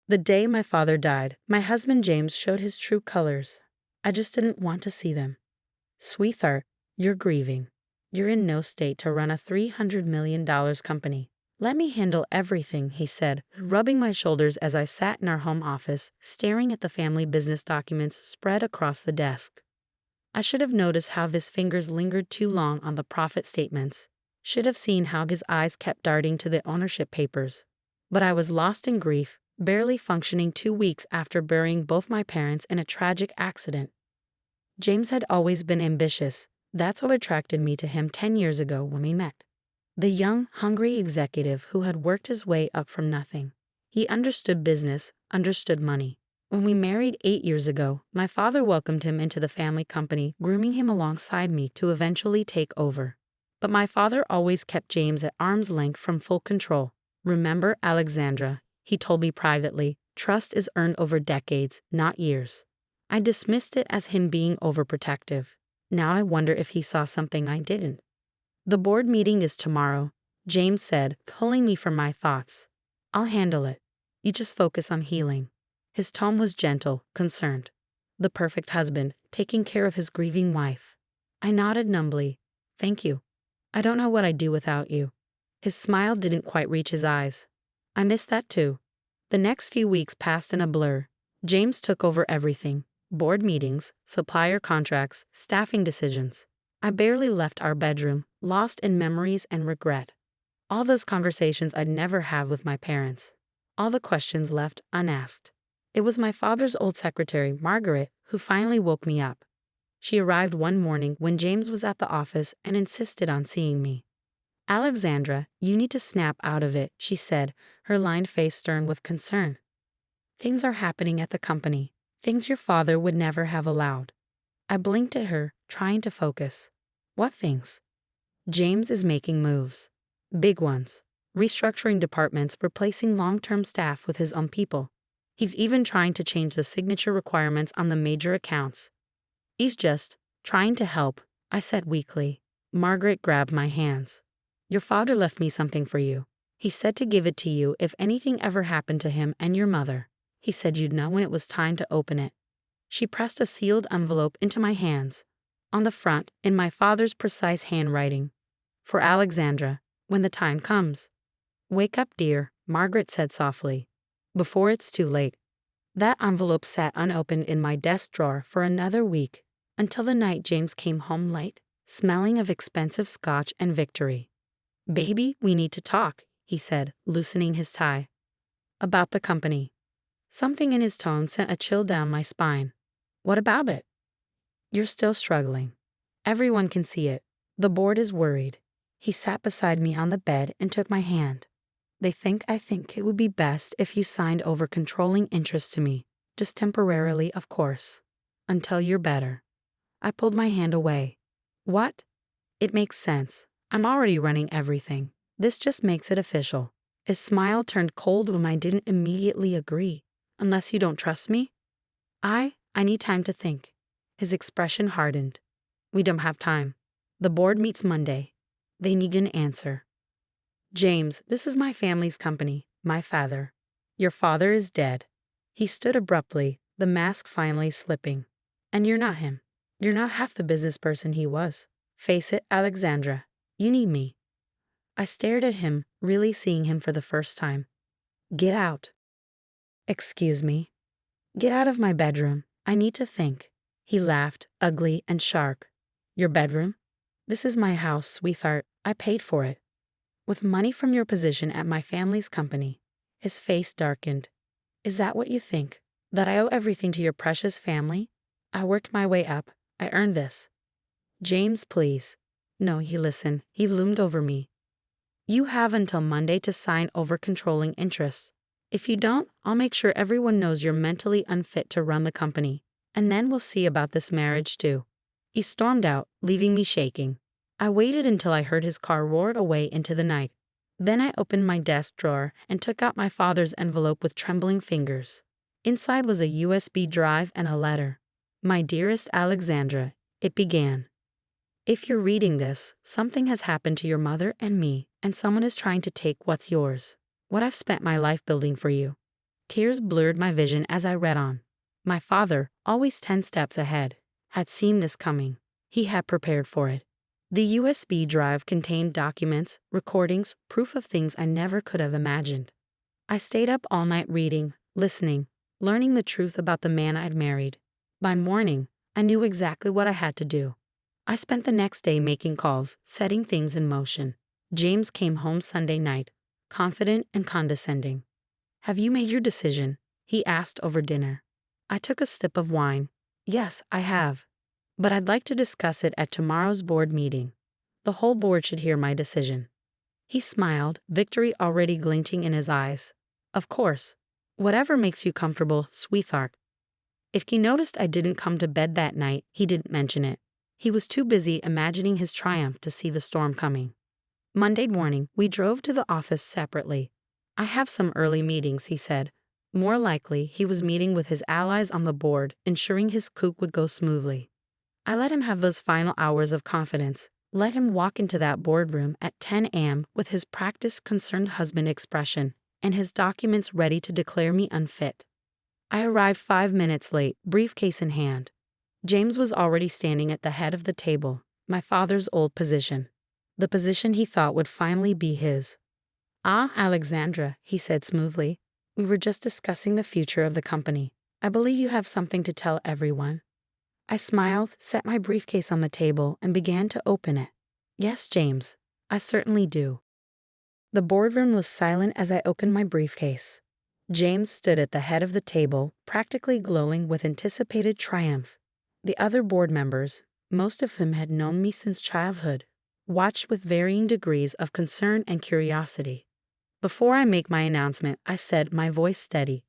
The day my father died, my husband James showed his true colors. I just didn't want to see them. Sweetheart, you're grieving. You're in no state to run a $300 million company. Let me handle everything, he said, rubbing my shoulders as I sat in our home office, staring at the family business documents spread across the desk. I should have noticed how his fingers lingered too long on the profit statements. Should have seen how his eyes kept darting to the ownership papers. But I was lost in grief, barely functioning 2 weeks after burying both my parents in a tragic accident. James had always been ambitious. That's what attracted me to him 10 years ago when we met. The young, hungry executive who had worked his way up from nothing. He understood business, understood money. When we married 8 years ago, my father welcomed him into the family company, grooming him alongside me to eventually take over. But my father always kept James at arm's length from full control. Remember, Alexandra, he told me privately, trust is earned over decades, not years. I dismissed it as him being overprotective. Now I wonder if he saw something I didn't. The board meeting is tomorrow, James said, pulling me from my thoughts. I'll handle it. You just focus on healing. His tone was gentle, concerned. The perfect husband, taking care of his grieving wife. I nodded numbly. Thank you. I don't know what I'd do without you. His smile didn't quite reach his eyes. I missed that too. The next few weeks passed in a blur. James took over everything. Board meetings, supplier contracts, staffing decisions. I barely left our bedroom, lost in memories and regret. All those conversations I'd never had with my parents. All the questions left unasked. It was my father's old secretary, Margaret, who finally woke me up. She arrived one morning when James was at the office and insisted on seeing me. Alexandra, you need to snap out of it, she said, her lined face stern with concern. Things are happening at the company. Things your father would never have allowed. I blinked at her, trying to focus. What things? James is making moves. Big ones. Restructuring departments, replacing long-term staff with his own people. He's even trying to change the signature requirements on the major accounts. He's just trying to help, I said weakly. Margaret grabbed my hands. Your father left me something for you. He said to give it to you if anything ever happened to him and your mother. He said you'd know when it was time to open it. She pressed a sealed envelope into my hands. On the front, in my father's precise handwriting. For Alexandra, when the time comes. Wake up, dear, Margaret said softly. Before it's too late. That envelope sat unopened in my desk drawer for another week, until the night James came home late, smelling of expensive scotch and victory. Baby, we need to talk, he said, loosening his tie. About the company. Something in his tone sent a chill down my spine. What about it? You're still struggling. Everyone can see it. The board is worried. He sat beside me on the bed and took my hand. I think it would be best if you signed over controlling interest to me, just temporarily, of course, until you're better. I pulled my hand away. What? It makes sense. I'm already running everything. This just makes it official. His smile turned cold when I didn't immediately agree. Unless you don't trust me? I need time to think. His expression hardened. We don't have time. The board meets Monday. They need an answer. James, this is my family's company, my father. Your father is dead. He stood abruptly, the mask finally slipping. And you're not him. You're not half the business person he was. Face it, Alexandra. You need me. I stared at him, really seeing him for the first time. Get out. Excuse me. Get out of my bedroom. I need to think. He laughed, ugly and sharp. Your bedroom? This is my house, sweetheart. I paid for it. With money from your position at my family's company. His face darkened. Is that what you think? That I owe everything to your precious family? I worked my way up. I earned this. James, please. No, he listened. He loomed over me. You have until Monday to sign over controlling interests. If you don't, I'll make sure everyone knows you're mentally unfit to run the company. And then we'll see about this marriage too. He stormed out, leaving me shaking. I waited until I heard his car roar away into the night. Then I opened my desk drawer and took out my father's envelope with trembling fingers. Inside was a USB drive and a letter. My dearest Alexandra, it began. If you're reading this, something has happened to your mother and me, and someone is trying to take what's yours. What I've spent my life building for you. Tears blurred my vision as I read on. My father, always 10 steps ahead, had seen this coming. He had prepared for it. The USB drive contained documents, recordings, proof of things I never could have imagined. I stayed up all night reading, listening, learning the truth about the man I'd married. By morning, I knew exactly what I had to do. I spent the next day making calls, setting things in motion. James came home Sunday night, confident and condescending. "Have you made your decision?" he asked over dinner. I took a sip of wine. "Yes, I have. But I'd like to discuss it at tomorrow's board meeting. The whole board should hear my decision." He smiled, victory already glinting in his eyes. "Of course. Whatever makes you comfortable, sweetheart." If he noticed I didn't come to bed that night, he didn't mention it. He was too busy imagining his triumph to see the storm coming. Monday morning, we drove to the office separately. "I have some early meetings," he said. More likely, he was meeting with his allies on the board, ensuring his coup would go smoothly. I let him have those final hours of confidence, let him walk into that boardroom at 10 a.m. with his practiced concerned husband expression and his documents ready to declare me unfit. I arrived 5 minutes late, briefcase in hand. James was already standing at the head of the table, my father's old position. The position he thought would finally be his. "Ah, Alexandra," he said smoothly. "We were just discussing the future of the company. I believe you have something to tell everyone." I smiled, set my briefcase on the table, and began to open it. "Yes, James, I certainly do." The boardroom was silent as I opened my briefcase. James stood at the head of the table, practically glowing with anticipated triumph. The other board members, most of whom had known me since childhood, watched with varying degrees of concern and curiosity. Before I make my announcement, I said, my voice steady,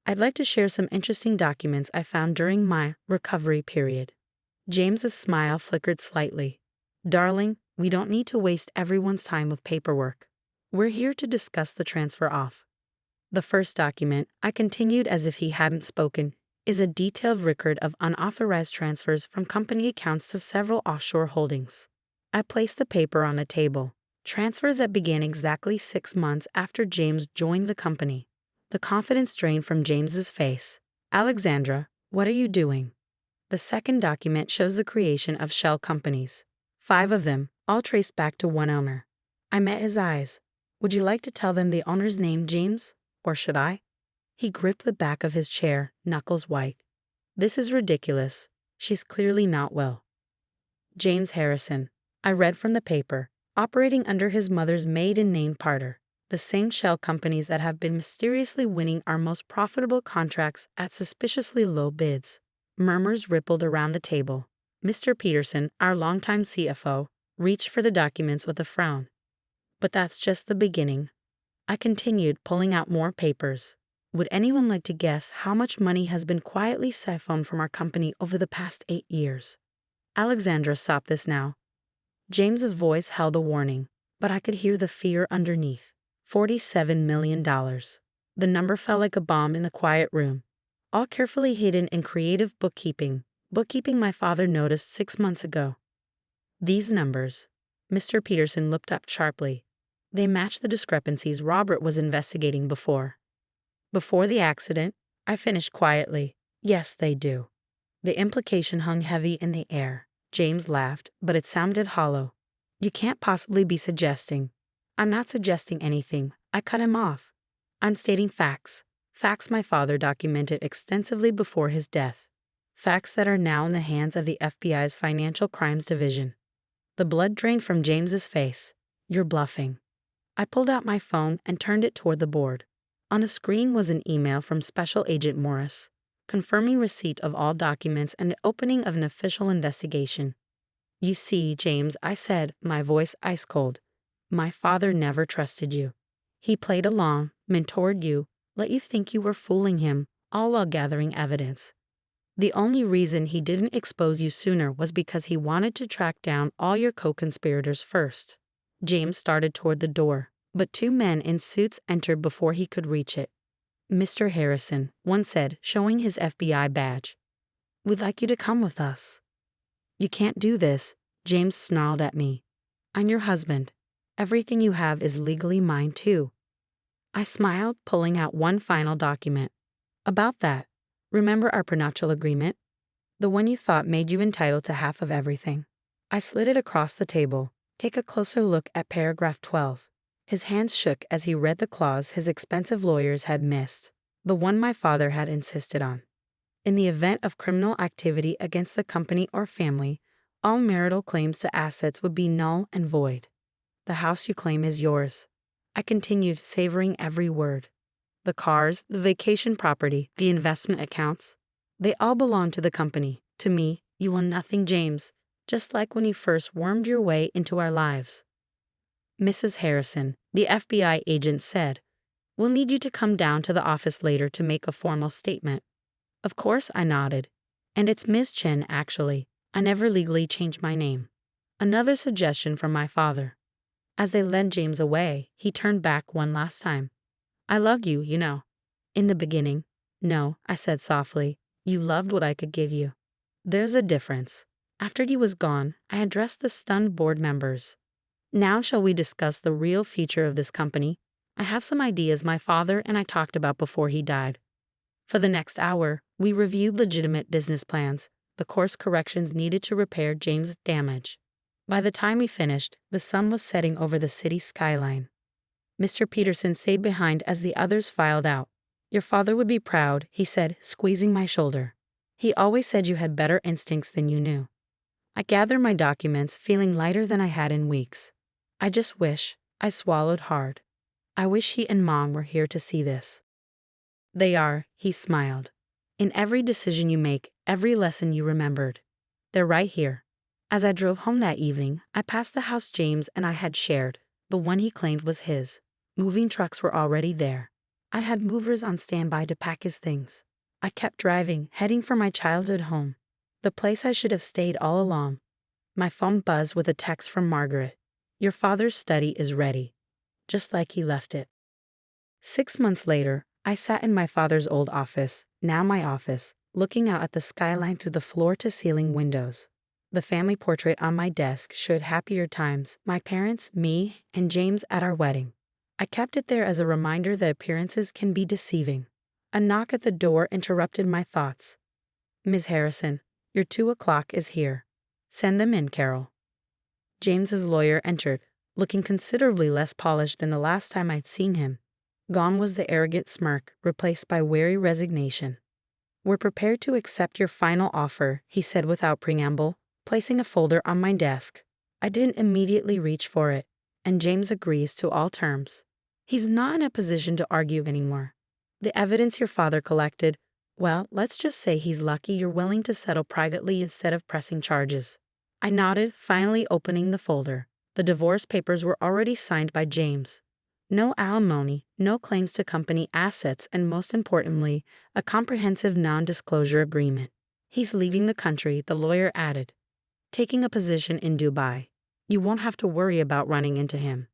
"I'd like to share some interesting documents I found during my recovery period." James's smile flickered slightly. "Darling, we don't need to waste everyone's time with paperwork. We're here to discuss the transfer off." The first document, I continued as if he hadn't spoken, is a detailed record of unauthorized transfers from company accounts to several offshore holdings. I placed the paper on the table. Transfers that began exactly 6 months after James joined the company. The confidence drained from James's face. "Alexandra, what are you doing?" The second document shows the creation of shell companies. 5 of them, all traced back to one owner. I met his eyes. "Would you like to tell them the owner's name, James? Or should I?" He gripped the back of his chair, knuckles white. "This is ridiculous. She's clearly not well." James Harrison. I read from the paper. Operating under his mother's maiden name Parter. The same shell companies that have been mysteriously winning our most profitable contracts at suspiciously low bids. Murmurs rippled around the table. Mr. Peterson, our longtime CFO, reached for the documents with a frown. "But that's just the beginning." I continued, pulling out more papers. "Would anyone like to guess how much money has been quietly siphoned from our company over the past 8 years? Alexandra, stop this now." James's voice held a warning, but I could hear the fear underneath. $47 million. The number fell like a bomb in the quiet room. All carefully hidden in creative bookkeeping my father noticed 6 months ago. These numbers. Mr. Peterson looked up sharply. They matched the discrepancies Robert was investigating before. "Before the accident," I finished quietly. "Yes, they do." The implication hung heavy in the air. James laughed, but it sounded hollow. "You can't possibly be suggesting." "I'm not suggesting anything." I cut him off. "I'm stating facts. Facts my father documented extensively before his death. Facts that are now in the hands of the FBI's Financial Crimes Division." The blood drained from James's face. "You're bluffing." I pulled out my phone and turned it toward the board. On the screen was an email from Special Agent Morris, confirming receipt of all documents and the opening of an official investigation. "You see, James," I said, my voice ice cold, "my father never trusted you. He played along, mentored you, let you think you were fooling him, all while gathering evidence. The only reason he didn't expose you sooner was because he wanted to track down all your co-conspirators first." James started toward the door, but 2 men in suits entered before he could reach it. "Mr. Harrison," one said, showing his FBI badge. "We'd like you to come with us." "You can't do this," James snarled at me. "I'm your husband. Everything you have is legally mine too." I smiled, pulling out one final document. About that. Remember our prenuptial agreement? The one you thought made you entitled to half of everything. I slid it across the table. Take a closer look at paragraph 12. His hands shook as he read the clause his expensive lawyers had missed, the one my father had insisted on. In the event of criminal activity against the company or family, all marital claims to assets would be null and void. The house you claim is yours. I continued, savoring every word. The cars, the vacation property, the investment accounts, they all belong to the company. To me, you own nothing, James, just like when you first wormed your way into our lives. Mrs. Harrison, the FBI agent said, we'll need you to come down to the office later to make a formal statement. Of course, I nodded. And it's Ms. Chen, actually. I never legally changed my name. Another suggestion from my father. As they led James away, he turned back one last time. I loved you, you know. In the beginning. No, I said softly. You loved what I could give you. There's a difference. After he was gone, I addressed the stunned board members. Now shall we discuss the real future of this company? I have some ideas my father and I talked about before he died. For the next hour, we reviewed legitimate business plans, the course corrections needed to repair James' damage. By the time we finished, the sun was setting over the city skyline. Mr. Peterson stayed behind as the others filed out. Your father would be proud, he said, squeezing my shoulder. He always said you had better instincts than you knew. I gathered my documents, feeling lighter than I had in weeks. I just wish, I swallowed hard. I wish he and Mom were here to see this. They are, he smiled. In every decision you make, every lesson you remembered. They're right here. As I drove home that evening, I passed the house James and I had shared, the one he claimed was his. Moving trucks were already there. I had movers on standby to pack his things. I kept driving, heading for my childhood home, the place I should have stayed all along. My phone buzzed with a text from Margaret. Your father's study is ready, just like he left it. 6 months later, I sat in my father's old office, now my office, looking out at the skyline through the floor-to-ceiling windows. The family portrait on my desk showed happier times, my parents, me, and James at our wedding. I kept it there as a reminder that appearances can be deceiving. A knock at the door interrupted my thoughts. Ms. Harrison, your 2 o'clock is here. Send them in, Carol. James's lawyer entered, looking considerably less polished than the last time I'd seen him. Gone was the arrogant smirk, replaced by wary resignation. We're prepared to accept your final offer, he said without preamble, placing a folder on my desk. I didn't immediately reach for it, and James agrees to all terms. He's not in a position to argue anymore. The evidence your father collected, well, let's just say he's lucky you're willing to settle privately instead of pressing charges. I nodded, finally opening the folder. The divorce papers were already signed by James. No alimony, no claims to company assets, and most importantly, a comprehensive non-disclosure agreement. He's leaving the country, the lawyer added. Taking a position in Dubai. You won't have to worry about running into him.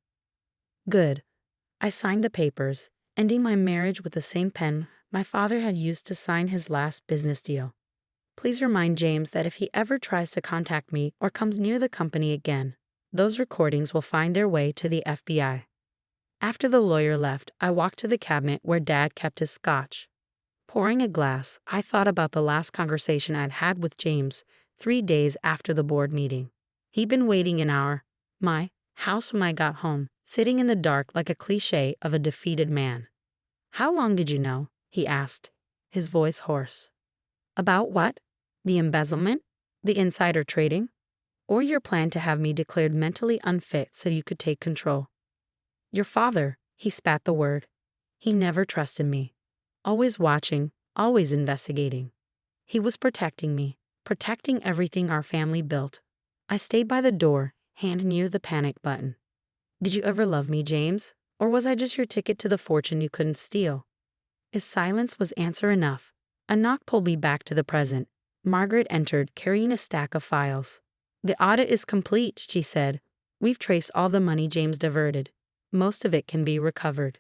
Good. I signed the papers, ending my marriage with the same pen my father had used to sign his last business deal. Please remind James that if he ever tries to contact me or comes near the company again, those recordings will find their way to the FBI. After the lawyer left, I walked to the cabinet where Dad kept his scotch. Pouring a glass, I thought about the last conversation I'd had with James 3 days after the board meeting. He'd been waiting in my house when I got home, sitting in the dark like a cliché of a defeated man. How long did you know? He asked, his voice hoarse. About what? The embezzlement? The insider trading? Or your plan to have me declared mentally unfit so you could take control? Your father, he spat the word. He never trusted me. Always watching, always investigating. He was protecting me, protecting everything our family built. I stayed by the door, hand near the panic button. Did you ever love me, James? Or was I just your ticket to the fortune you couldn't steal? His silence was answer enough. A knock pulled me back to the present. Margaret entered, carrying a stack of files. The audit is complete, she said. We've traced all the money James diverted. Most of it can be recovered.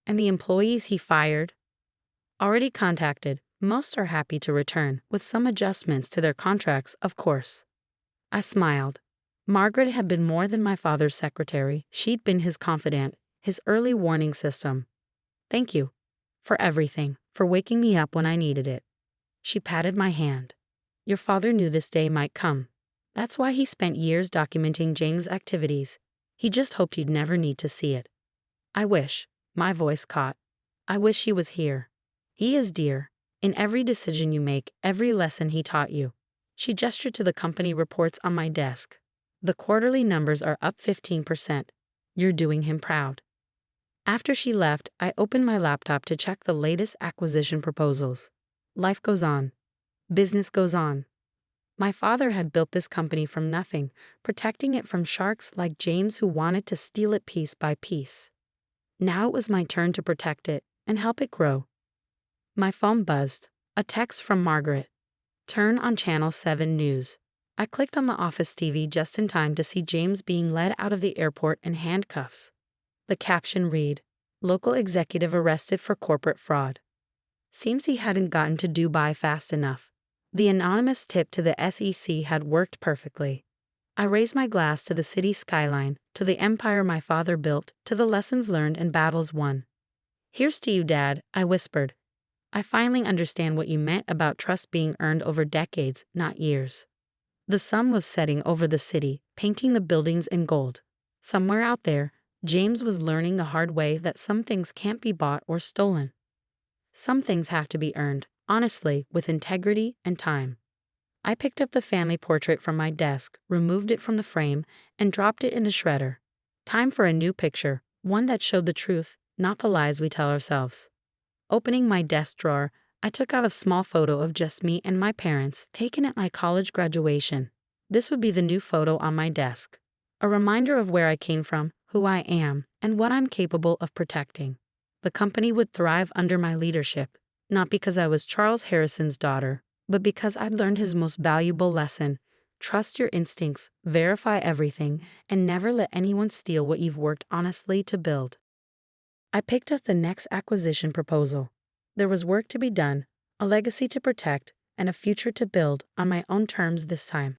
And the employees he fired? Already contacted. Most are happy to return, with some adjustments to their contracts, of course. I smiled. Margaret had been more than my father's secretary. She'd been his confidant, his early warning system. Thank you. For everything, for waking me up when I needed it. She patted my hand. Your father knew this day might come. That's why he spent years documenting James' activities. He just hoped you'd never need to see it. I wish, my voice caught. I wish he was here. He is dear. In every decision you make, every lesson he taught you. She gestured to the company reports on my desk. The quarterly numbers are up 15%. You're doing him proud. After she left, I opened my laptop to check the latest acquisition proposals. Life goes on. Business goes on. My father had built this company from nothing, protecting it from sharks like James who wanted to steal it piece by piece. Now it was my turn to protect it and help it grow. My phone buzzed. A text from Margaret. Turn on Channel 7 News. I clicked on the office TV just in time to see James being led out of the airport in handcuffs. The caption read, Local executive arrested for corporate fraud. Seems he hadn't gotten to Dubai fast enough. The anonymous tip to the SEC had worked perfectly. I raised my glass to the city skyline, to the empire my father built, to the lessons learned and battles won. Here's to you, Dad, I whispered. I finally understand what you meant about trust being earned over decades, not years. The sun was setting over the city, painting the buildings in gold. Somewhere out there, James was learning the hard way that some things can't be bought or stolen. Some things have to be earned, honestly, with integrity and time. I picked up the family portrait from my desk, removed it from the frame, and dropped it in the shredder. Time for a new picture, one that showed the truth, not the lies we tell ourselves. Opening my desk drawer, I took out a small photo of just me and my parents, taken at my college graduation. This would be the new photo on my desk. A reminder of where I came from, who I am, and what I'm capable of protecting. The company would thrive under my leadership, not because I was Charles Harrison's daughter, but because I'd learned his most valuable lesson. Trust your instincts, verify everything, and never let anyone steal what you've worked honestly to build. I picked up the next acquisition proposal. There was work to be done, a legacy to protect, and a future to build on my own terms this time.